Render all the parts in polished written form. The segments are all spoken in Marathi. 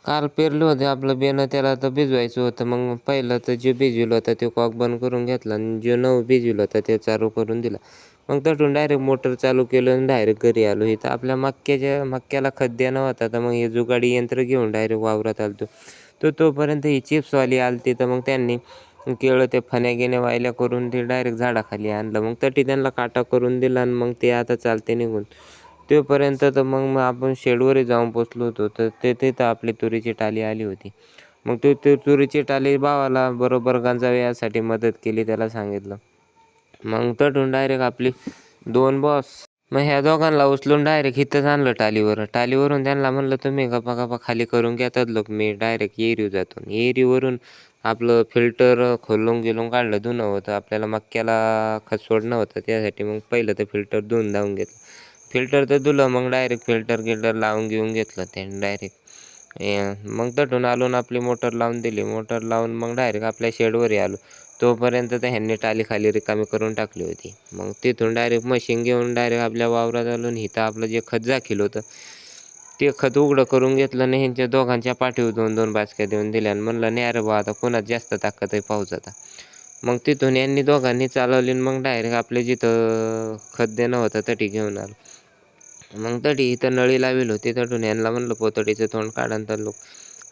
काल पेरलं होतं आपलं बेनं, त्याला तर भिजवायचं होतं. मग पहिलं तर जे भिजवलं होतं ते कॉक बंद करून घेतला आणि जो नऊ भिजवलं होतं ते चालू करून दिला. मग तटून डायरेक्ट मोटर चालू केलं आणि डायरेक्ट घरी आलो. इथं आपल्या मक्याला खत देणं होता, तर मग हे जुगाडी यंत्र घेऊन डायरेक्ट वावरात आलो. तोपर्यंत ही चिप्सवाली आलती, तर मग त्यांनी केळं ते फण्या गिण्या वायल्या करून ते डायरेक्ट झाडाखाली आणलं. मग तटी त्यांना काटा करून दिला आणि मग ते आता चालते निघून. तोपर्यंत तर मग आपण शेडवरही जाऊन पोचलो होतो. तर तिथं आपली तुरीची टाली आली होती. मग ते तुरीची टाली भावाला बरोबर गंजावे यासाठी मदत केली, त्याला सांगितलं. मग तटून डायरेक्ट आपली 2 बॉस, मग ह्या दोघांना उचलून डायरेक्ट इथंच आणलं टालीवरून त्यांना म्हणलं तुम्ही गप्पा गप्पा खाली करून घेतात लोक, मी डायरेक्ट एरीवर जातो. एरीवरून आपलं फिल्टर खोलून गेलून काढलं. धुणं होतं आपल्याला, मक्याला खत सोडणं होतं, त्यासाठी मग पहिलं तर फिल्टर धुवून धावून घेतलं. फिल्टर तर धुलं, मग डायरेक्ट फिल्टर लावून घेऊन घेतलं ते डायरेक्ट. मग तटून आलो आणि आपली मोटर लावून दिली. मोटर लावून मग डायरेक्ट आपल्या शेडवरही आलो. तोपर्यंत तर ह्यांनी टाली खाली रिकामी करून टाकली होती. मग तिथून डायरेक्ट मशीन घेऊन डायरेक्ट आपल्या वावरात आलो आणि इथं आपलं जे खत झाकीलं होतं ते खत उघडं करून घेतलं आणि ह्यांच्या दोघांच्या पाठीवर 2-2 बाचक्या देऊन दिल्या आणि म्हणलं नाही रे बा, आता कोणाच जास्त ताकद आहे पाहूच आता. मग तिथून यांनी दोघांनी चालवली आणि मग डायरेक्ट आपले जिथं खत देणं होतं तटी घेऊन आलो. मग तटी इथं नळी लावेल होती. तटून यांना म्हणलं पोतडीचं तोंड काढा, तर लोक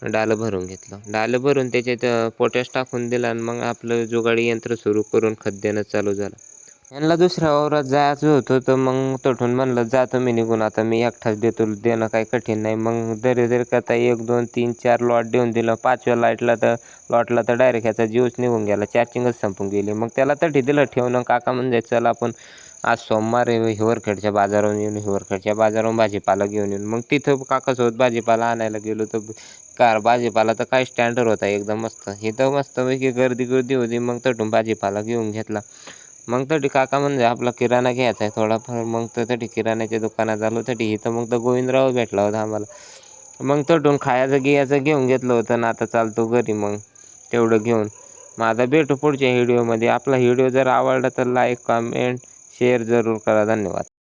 डालं भरून घेतलं. डालं भरून त्याच्यात पोटॅश टाकून दिला आणि मग आपलं जुगाडी यंत्र सुरू करून खत देणं चालू झालं. यांना दुसऱ्या वावरात जायचं होतं, तर मग तटून म्हणलं जा तुम्ही निघून, आता मी एकटाच देतो, देणं काही कठीण नाही. मग दरी करता 1, 2, 3, 4 लॉट देऊन दिलं. 5व्या लॉटला तर डायरेक्ट ह्याचा जीवच निघून गेला, चार्जिंगच संपून गेली. मग त्याला तटी दिलं ठेवून. काका म्हणजे चला आपण आज सोमवार आहे, हिवरखेडच्या बाजारावरून भाजीपाला घेऊन येऊन. मग तिथं काकासोबत भाजीपाला आणायला गेलो. तर भाजीपाला तर काय स्टँडर्ड होता एकदम मस्त. इथं मस्तपैकी गर्दी होती. मग तटून भाजीपाला घेऊन घेतला. मग तटी काका म्हणजे आपला किराणा घ्यायचा आहे थोडाफार. मग तटी किराण्याच्या दुकानात आलो. इथं मग तर गोविंदराव भेटला होता आम्हाला. मग तटून खायचं गियाचं घेऊन घेतलं होतं ना, आता चालतो घरी मग तेवढं घेऊन. मग आता भेटू पुढच्या व्हिडिओमध्ये. आपला व्हिडिओ जर आवडला तर लाईक, कमेंट, शेअर जरूर करा. धन्यवाद.